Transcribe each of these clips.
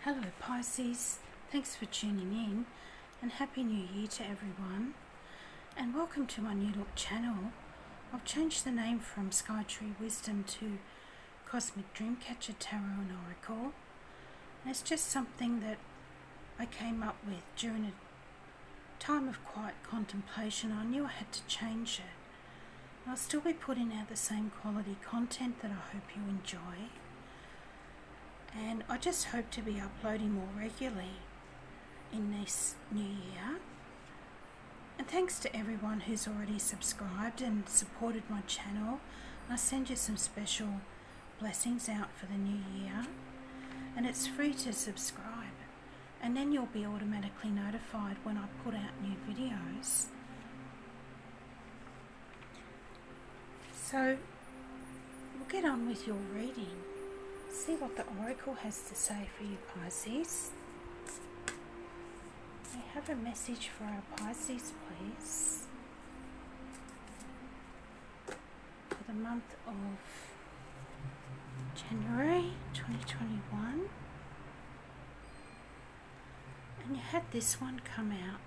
Hello Pisces, thanks for tuning in and Happy New Year to everyone, and welcome to my new look channel. I've changed the name from Skytree Wisdom to Cosmic Dreamcatcher Tarot and Oracle, and it's just something that I came up with during a time of quiet contemplation. I knew I had to change it. I'll still be putting out the same quality content that I hope you enjoy. And I just hope to be uploading more regularly in this new year. And thanks to everyone who's already subscribed and supported my channel. I send you some special blessings out for the new year. And it's free to subscribe. And then you'll be automatically notified when I put out new videos. So we'll get on with your reading. See what the Oracle has to say for you, Pisces. We have a message for our Pisces, please, for the month of January 2021. And you had this one come out,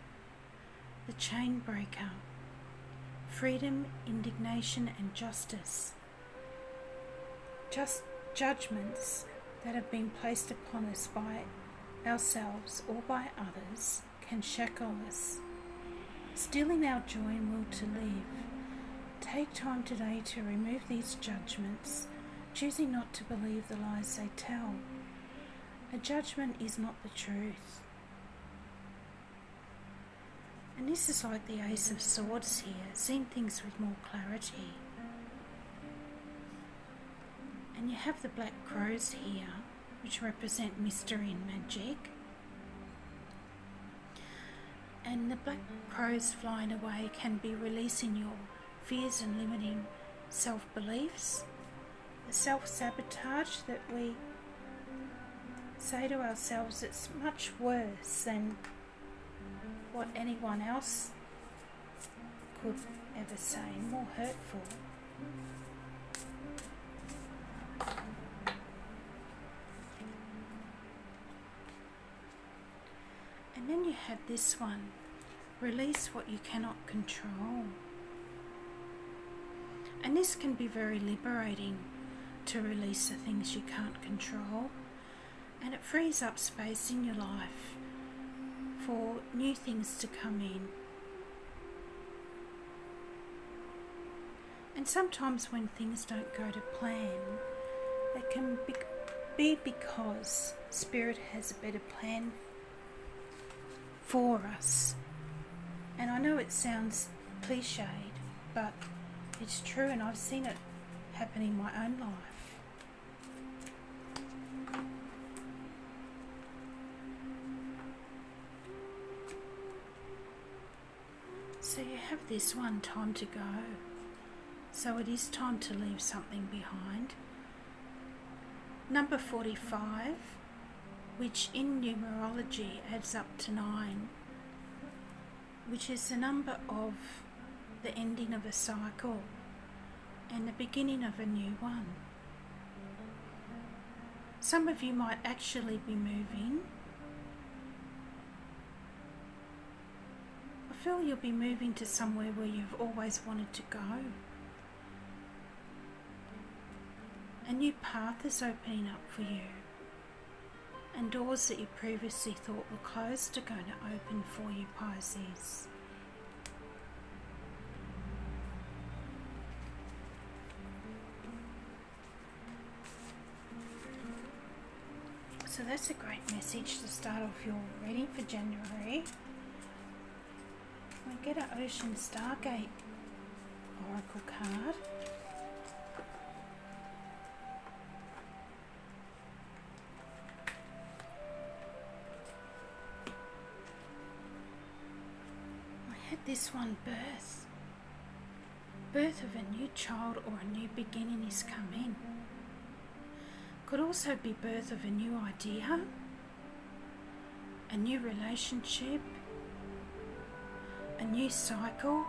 the Chain Breaker, freedom, indignation and justice. Judgments that have been placed upon us by ourselves or by others can shackle us, stealing our joy and will to live. Take time today to remove these judgments, choosing not to believe the lies they tell. A judgment is not the truth. And this is like the Ace of Swords here, seeing things with more clarity. And you have the black crows here, which represent mystery and magic. And the black crows flying away can be releasing your fears and limiting self-beliefs, the self-sabotage that we say to ourselves it's much worse than what anyone else could ever say, more hurtful. And then you had this one, release what you cannot control. And this can be very liberating, to release the things you can't control. And it frees up space in your life for new things to come in. And sometimes when things don't go to plan, it can be because Spirit has a better plan for us. And I know it sounds cliched, but it's true, and I've seen it happen in my own life. So you have this one, time to go. So it is time to leave something behind. Number 45, which in numerology adds up to 9, which is the number of the ending of a cycle and the beginning of a new one. Some of you might actually be moving. I feel you'll be moving to somewhere where you've always wanted to go. A new path is opening up for you. And doors that you previously thought were closed are going to open for you, Pisces. So that's a great message to start off your reading for January. We get an Ocean Stargate Oracle card. This one, birth of a new child or a new beginning is coming. Could also be birth of a new idea, a new relationship, a new cycle,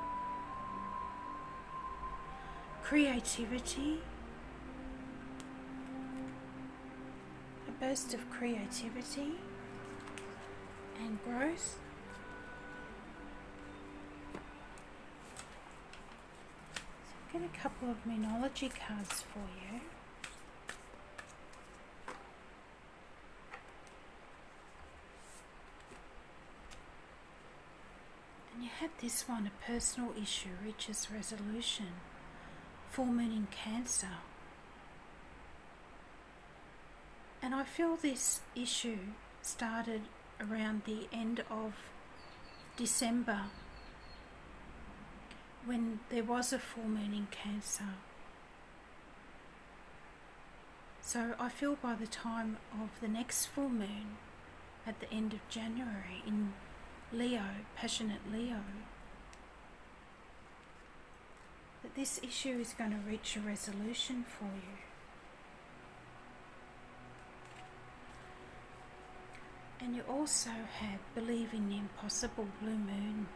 creativity, a burst of creativity and growth. So get a couple of Moonology cards for you. And you had this one, a personal issue reaches resolution. Full moon in Cancer. And I feel this issue started around the end of December when there was a full moon in Cancer. So I feel by the time of the next full moon at the end of January in Leo, passionate Leo, that this issue is going to reach a resolution for you. And you also have believe in the impossible, blue moon.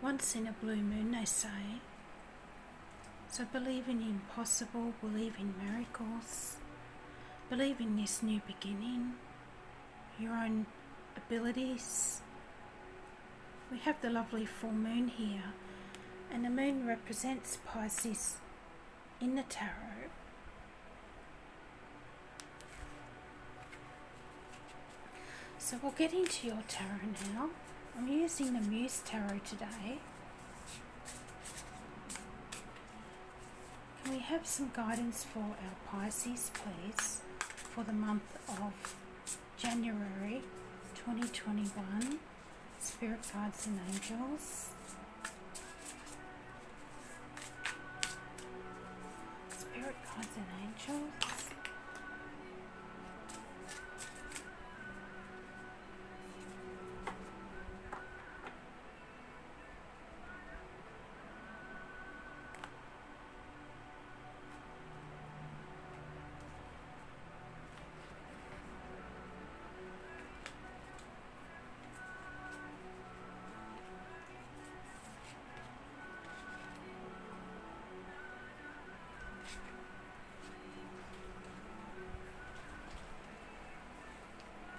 Once in a blue moon, they say. So believe in the impossible, believe in miracles, believe in this new beginning, your own abilities. We have the lovely full moon here, and the moon represents Pisces in the tarot. So we'll get into your tarot now. I'm using the Muse tarot today. Can we have some guidance for our Pisces, please, for the month of January 2021? Spirit guides and angels. Spirit guides and angels.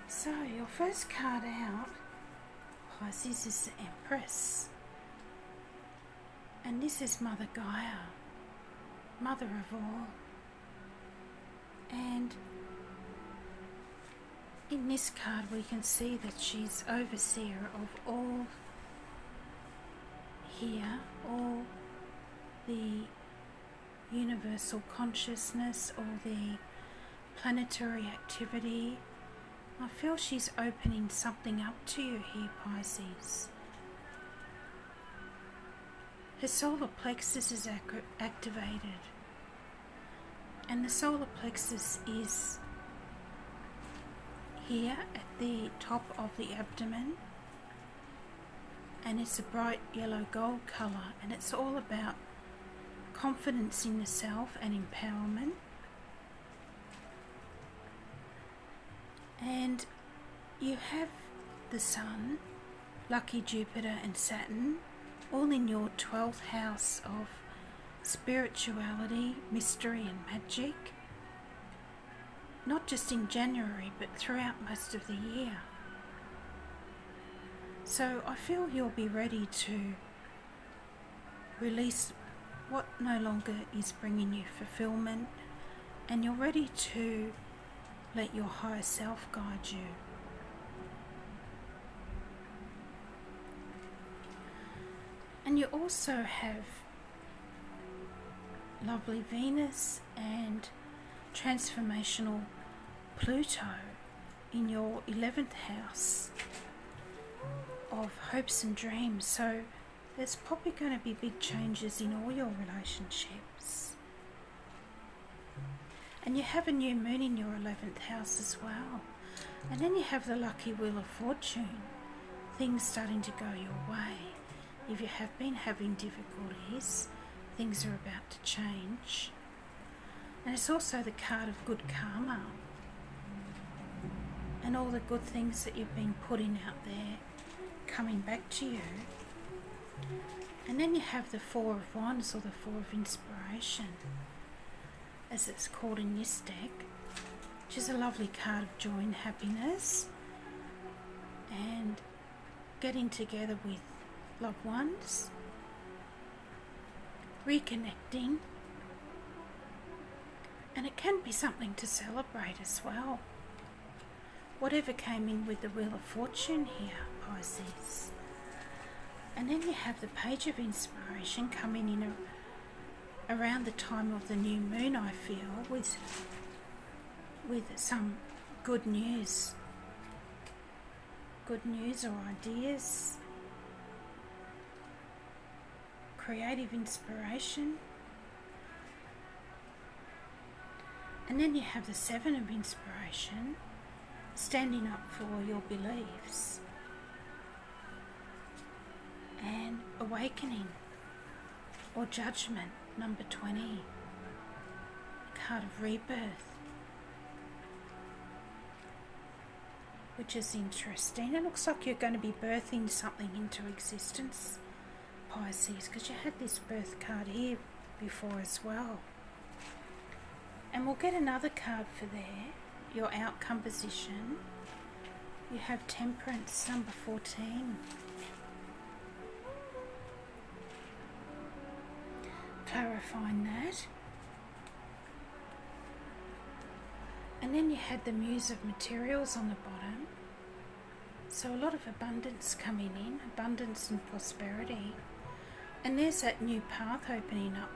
So your first card out, Pisces, is the Empress. And this is Mother Gaia, Mother of all. And in this card we can see that she's overseer of all here, all the universal consciousness, all the planetary activity. I feel she's opening something up to you here, Pisces. Her solar plexus is activated, and the solar plexus is here at the top of the abdomen, and it's a bright yellow gold colour, and it's all about confidence in the self and empowerment. And you have the Sun, lucky Jupiter and Saturn, all in your 12th house of spirituality, mystery and magic. Not just in January, but throughout most of the year. So I feel you'll be ready to release what no longer is bringing you fulfillment, and you're ready to let your higher self guide you. And you also have lovely Venus and transformational Pluto in your 11th house of hopes and dreams. So there's probably going to be big changes in all your relationships. And you have a new moon in your 11th house as well. And then you have the lucky wheel of fortune. Things starting to go your way. If you have been having difficulties, things are about to change. And it's also the card of good karma. And all the good things that you've been putting out there coming back to you. And then you have the Four of Wands, or the Four of Inspiration. as it's called in this deck, which is a lovely card of joy and happiness and getting together with loved ones, reconnecting, and it can be something to celebrate as well. Whatever came in with the Wheel of Fortune here, Pisces. And then you have the Page of Inspiration coming in around the time of the new moon, I feel, with some good news. Good news or ideas. Creative inspiration. And then you have the Seven of Inspiration, standing up for your beliefs. And awakening or judgment, number 20, a card of rebirth, which is interesting. It looks like you're going to be birthing something into existence, Pisces, because you had this birth card here before as well. And we'll get another card for there, your outcome position. You have Temperance, number 14. Clarifying that. And then you had the Muse of Materials on the bottom. So a lot of abundance coming in, abundance and prosperity. And there's that new path opening up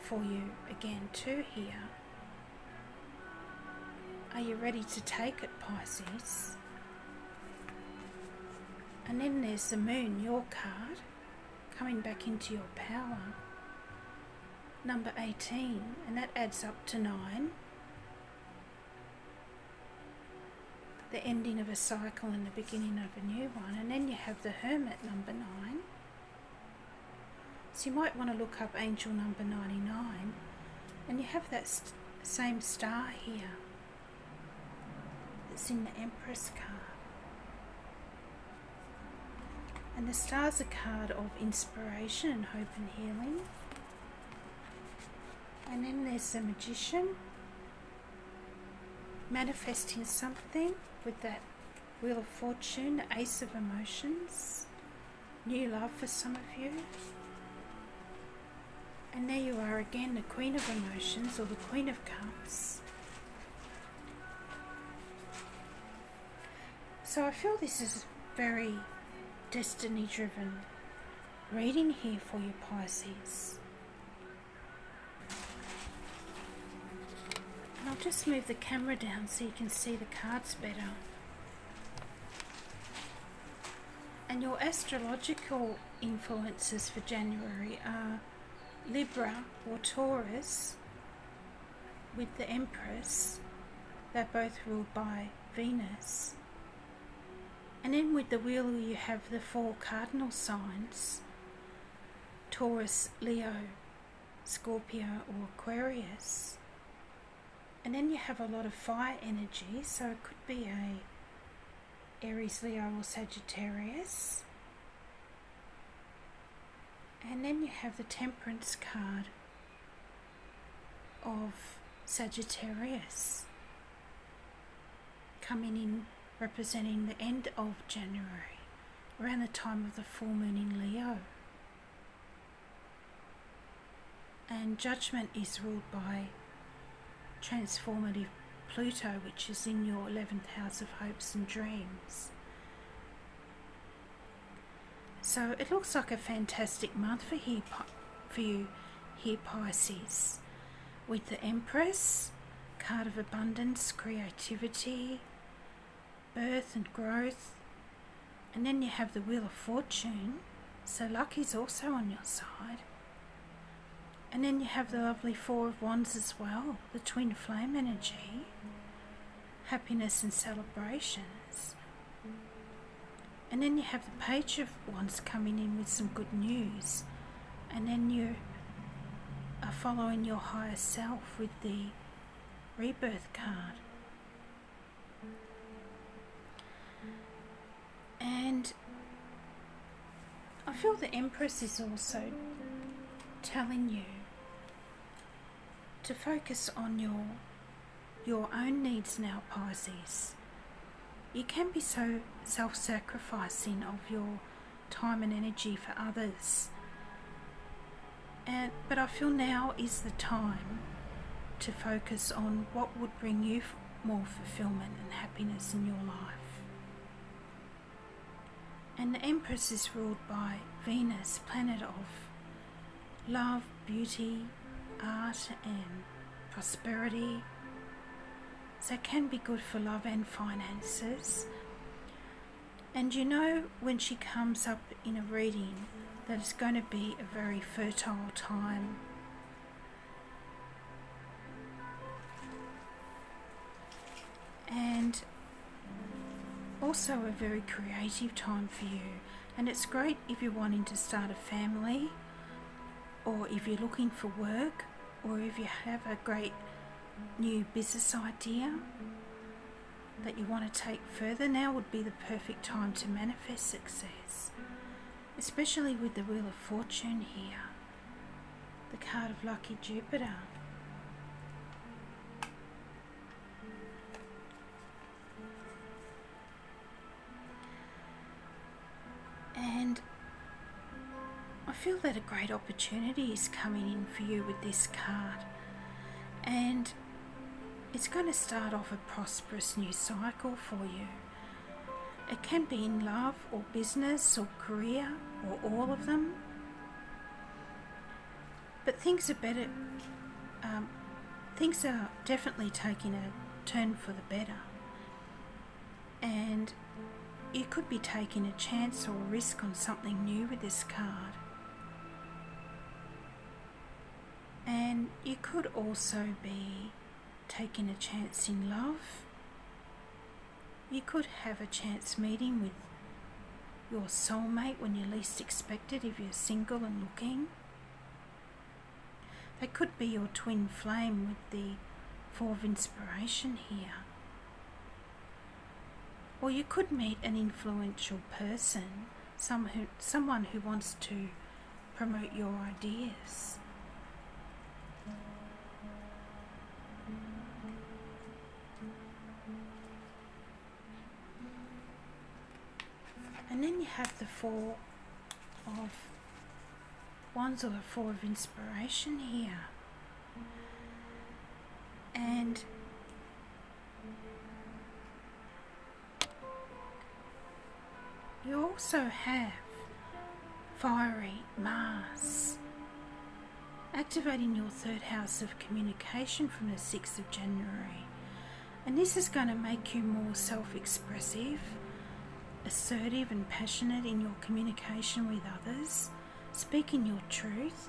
for you again too here. Are you ready to take it, Pisces? And then there's the Moon, your card, coming back into your power. Number 18, and that adds up to 9. The ending of a cycle and the beginning of a new one. And then you have the Hermit, number 9. So you might want to look up angel number 99. And you have that same star here. It's in the Empress card. And the star's a card of inspiration and hope and healing. And then there's the Magician, manifesting something with that Wheel of Fortune, the Ace of Emotions, new love for some of you. And there you are again, the Queen of Emotions or the Queen of Cups. So I feel this is very destiny driven reading here for you, Pisces. And I'll just move the camera down so you can see the cards better. And your astrological influences for January are Libra or Taurus with the Empress. They're both ruled by Venus. And then with the wheel you have the 4 cardinal signs, Taurus, Leo, Scorpio or Aquarius. And then you have a lot of fire energy, so it could be a Aries, Leo or Sagittarius. And then you have the Temperance card of Sagittarius coming in, representing the end of January, around the time of the full moon in Leo. And Judgment is ruled by transformative Pluto, which is in your 11th house of hopes and dreams. So it looks like a fantastic month for you here, Pisces, with the Empress, card of abundance, creativity, birth and growth. And then you have the Wheel of Fortune, so luck is also on your side. And then you have the lovely 4 of Wands as well, the twin flame energy, happiness and celebrations. And then you have the Page of Wands coming in with some good news. And then you are following your higher self with the Rebirth card. And I feel the Empress is also telling you to focus on your own needs now, Pisces. You can be so self-sacrificing of your time and energy for others. But I feel now is the time to focus on what would bring you more fulfillment and happiness in your life. And the Empress is ruled by Venus, planet of love, beauty, art and prosperity. So it can be good for love and finances. And you know when she comes up in a reading that it's going to be a very fertile time. And also a very creative time for you. And it's great if you're wanting to start a family, or if you're looking for work, or if you have a great new business idea that you want to take further. Now would be the perfect time to manifest success, especially with the Wheel of Fortune here, the card of lucky Jupiter. And I feel that a great opportunity is coming in for you with this card, and it's going to start off a prosperous new cycle for you. It can be in love or business or career or all of them, but things are better. Things are definitely taking a turn for the better, and you could be taking a chance or a risk on something new with this card. And you could also be taking a chance in love. You could have a chance meeting with your soulmate when you least expect it if you're single and looking. They could be your twin flame with the Four of Inspiration here. Or you could meet an influential person, someone who wants to promote your ideas. And then you have the Four of Wands, or the Four of Inspiration here. And you also have fiery Mars activating your third house of communication from the 6th of January. And this is going to make you more self-expressive, assertive and passionate in your communication with others, speaking your truth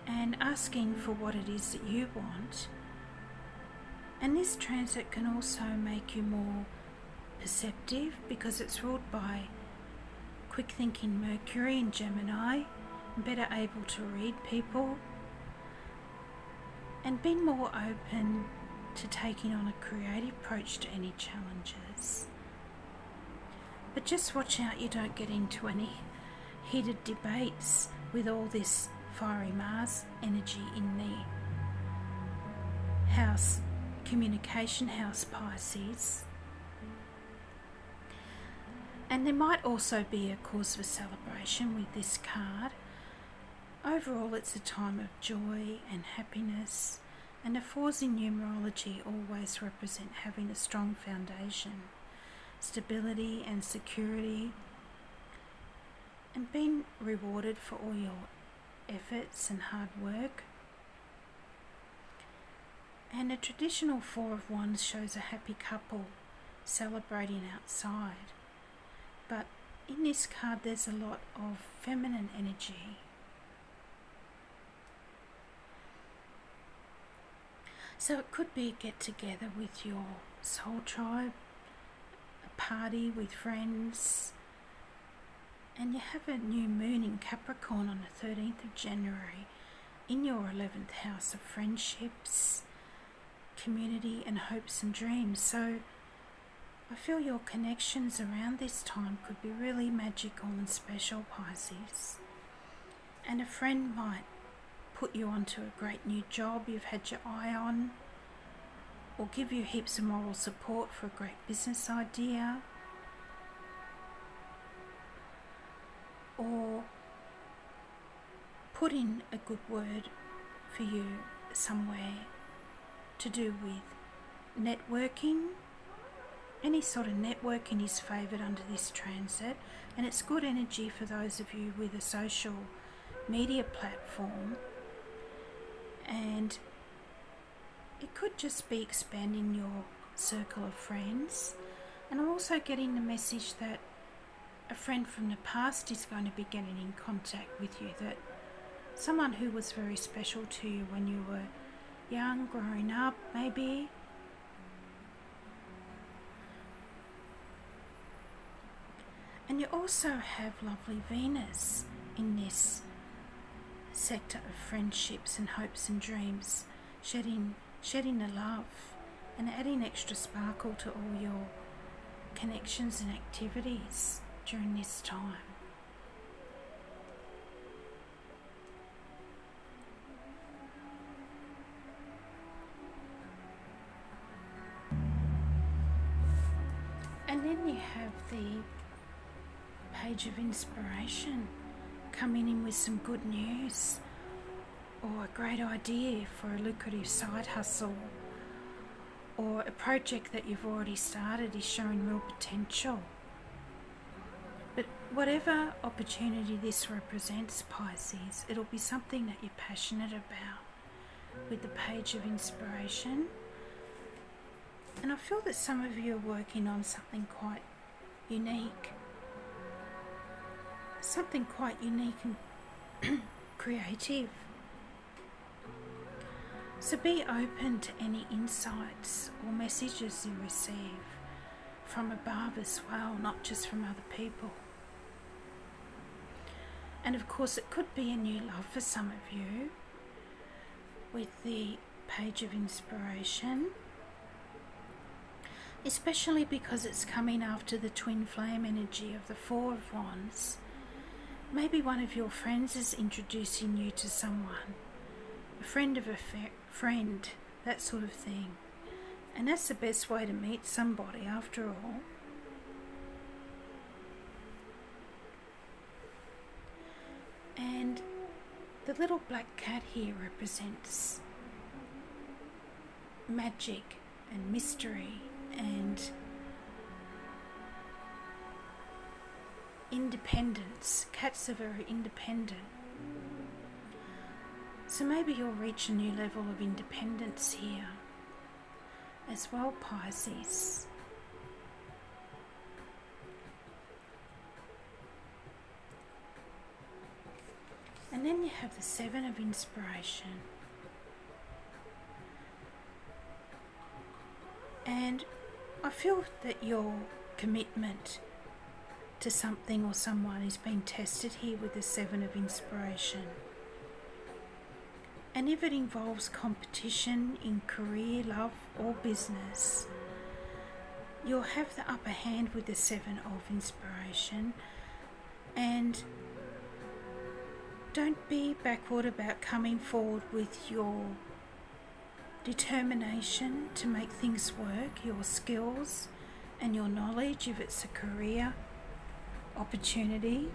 and asking for what it is that you want. And this transit can also make you more perceptive because it's ruled by quick thinking Mercury and Gemini, better able to read people and being more open to taking on a creative approach to any challenges. But just watch out you don't get into any heated debates with all this fiery Mars energy in the house, communication house, Pisces. And there might also be a cause for celebration with this card. Overall, it's a time of joy and happiness, and the fours in numerology always represent having a strong foundation, stability and security, and being rewarded for all your efforts and hard work. And a traditional Four of Wands shows a happy couple celebrating outside. But in this card there's a lot of feminine energy. So it could be a get together with your soul tribe, a party with friends, and you have a new moon in Capricorn on the 13th of January in your 11th house of friendships, community and hopes and dreams. So I feel your connections around this time could be really magical and special, Pisces. And a friend might put you onto a great new job you've had your eye on, or give you heaps of moral support for a great business idea, or put in a good word for you somewhere to do with networking. Any sort of networking is favoured under this transit, and it's good energy for those of you with a social media platform, and it could just be expanding your circle of friends. And I'm also getting the message that a friend from the past is going to be getting in contact with you, that someone who was very special to you when you were young, growing up maybe. And you also have lovely Venus in this sector of friendships and hopes and dreams, shedding the love and adding extra sparkle to all your connections and activities during this time. And then you have the Page of Inspiration coming in with some good news, or a great idea for a lucrative side hustle, or a project that you've already started is showing real potential. But whatever opportunity this represents, Pisces, it'll be something that you're passionate about with the Page of Inspiration. And I feel that some of you are working on something quite unique. Something quite unique and creative. So be open to any insights or messages you receive from above as well, not just from other people. And of course it could be a new love for some of you with the Page of Inspiration, especially because it's coming after the twin flame energy of the Four of Wands. Maybe one of your friends is introducing you to someone, a friend of a friend, that sort of thing. And that's the best way to meet somebody after all. And the little black cat here represents magic and mystery and independence. Cats are very independent. So maybe you'll reach a new level of independence here as well, Pisces. And then you have the Seven of Inspiration. And I feel that your commitment to something or someone is being tested here with the Seven of Inspiration. And if it involves competition in career, love or business, you'll have the upper hand with the Seven of Inspiration. And don't be backward about coming forward with your determination to make things work, your skills and your knowledge if it's a career opportunity.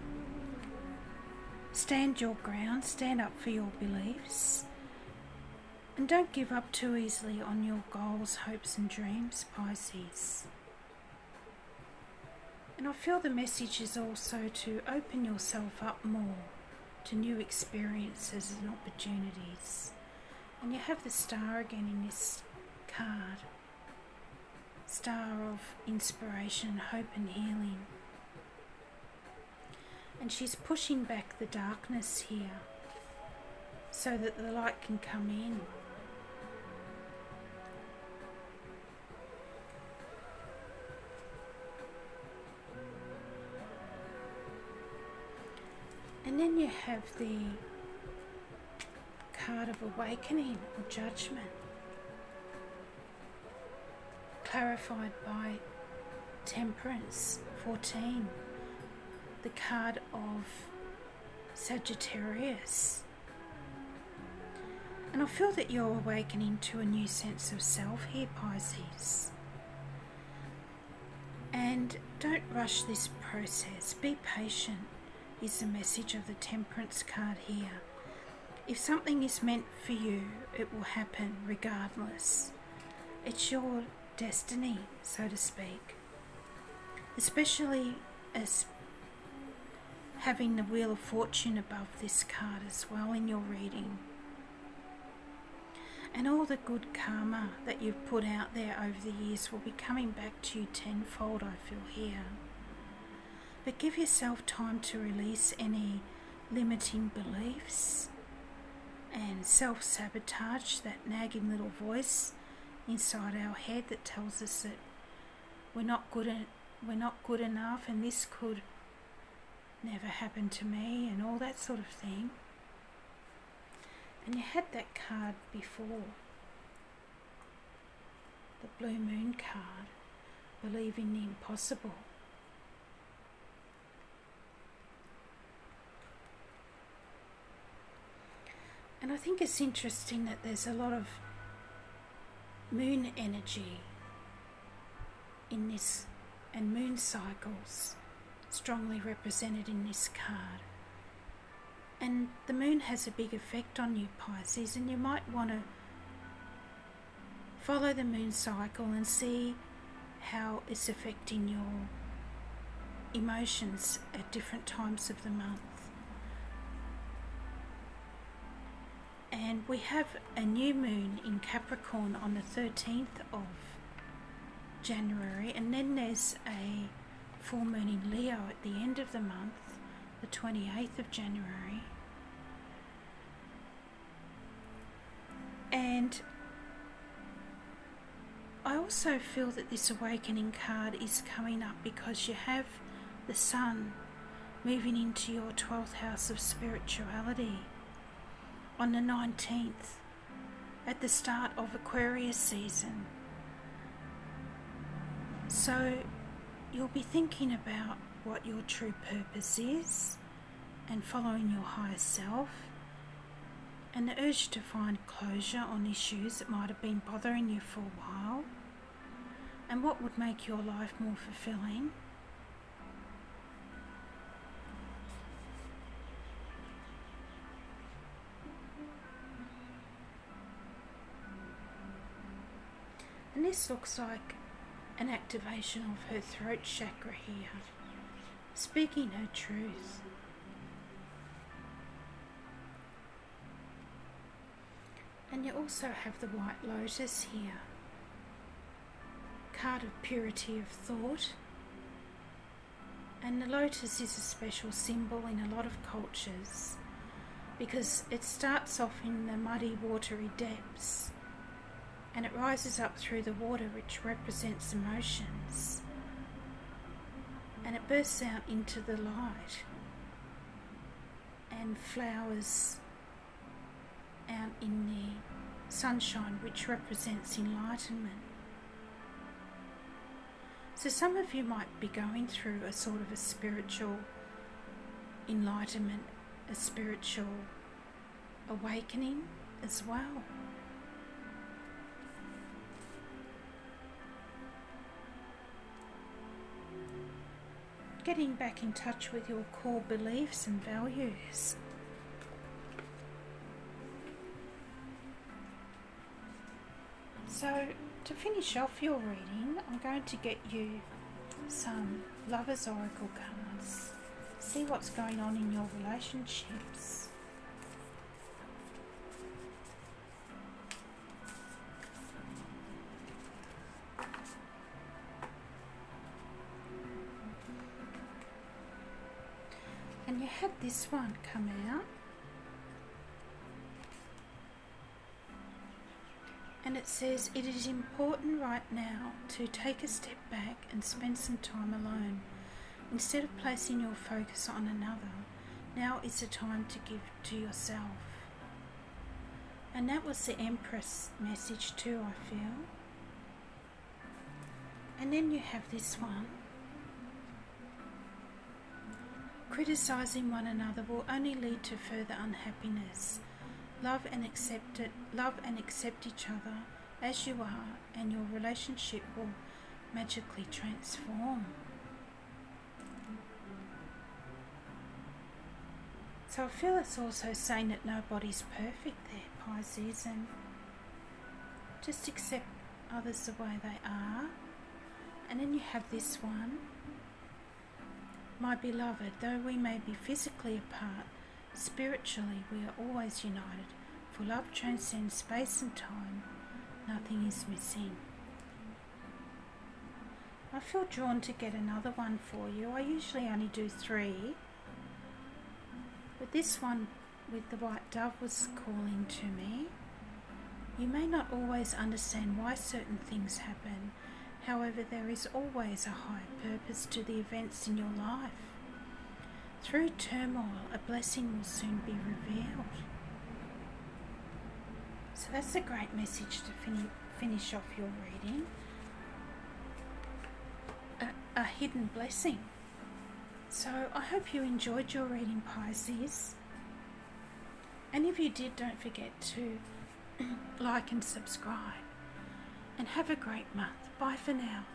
Stand your ground, stand up for your beliefs, and don't give up too easily on your goals, hopes and dreams, Pisces. And I feel the message is also to open yourself up more to new experiences and opportunities. And you have the Star again in this card. Star of inspiration, hope and healing. And she's pushing back the darkness here so that the light can come in. And then you have the card of awakening or judgment, clarified by Temperance 14, the card of Sagittarius, And I feel that you're awakening to a new sense of self here, Pisces. And don't rush this process. Be patient is the message of the Temperance card here. If something is meant for you, it will happen regardless. It's your destiny, so to speak. Especially as having the Wheel of Fortune above this card as well in your reading. And all the good karma that you've put out there over the years will be coming back to you tenfold, I feel here. But give yourself time to release any limiting beliefs and self-sabotage, that nagging little voice inside our head that tells us that we're not good enough and this could never happen to me and all that sort of thing. And you had that card before, the Blue Moon card, believing the impossible. And I think it's interesting that there's a lot of moon energy in this, and moon cycles strongly represented in this card. And the moon has a big effect on you, Pisces, and you might want to follow the moon cycle and see how it's affecting your emotions at different times of the month. And we have a new moon in Capricorn on the 13th of January, and then there's a full moon in Leo at the end of the month, the 28th of January. And I also feel that this awakening card is coming up because you have the Sun moving into your 12th house of spirituality on the 19th, at the start of Aquarius season. So you'll be thinking about what your true purpose is and following your higher self, and the urge to find closure on issues that might have been bothering you for a while, and what would make your life more fulfilling. And this looks like an activation of her throat chakra here, speaking her truth. And you also have the White Lotus here, card of purity of thought. And the lotus is a special symbol in a lot of cultures because it starts off in the muddy, watery depths and it rises up through the water, which represents emotions, and it bursts out into the light and flowers out in the sunshine, which represents enlightenment. So some of you might be going through a sort of a spiritual enlightenment, a spiritual awakening as well. Getting back in touch with your core beliefs and values. So, to finish off your reading, I'm going to get you some Lovers Oracle cards. See what's going on in your relationships. And you had this one come out. And it says, it is important right now to take a step back and spend some time alone. Instead of placing your focus on another, now is the time to give to yourself. And that was the Empress message too, I feel. And then you have this one. Criticising one another will only lead to further unhappiness. Love and accept it. Love and accept each other as you are, and your relationship will magically transform. So I feel it's also saying that nobody's perfect there, Pisces, and just accept others the way they are. And then you have this one. My beloved, though we may be physically apart, spiritually we are always united, for love transcends space and time. Nothing is missing. I feel drawn to get another one for you. I usually only do 3, but this one with the white dove was calling to me. You may not always understand why certain things happen. However, there is always a higher purpose to the events in your life. Through turmoil, a blessing will soon be revealed. So that's a great message to finish off your reading. A hidden blessing. So I hope you enjoyed your reading, Pisces. And if you did, don't forget to like and subscribe. And have a great month. Bye for now.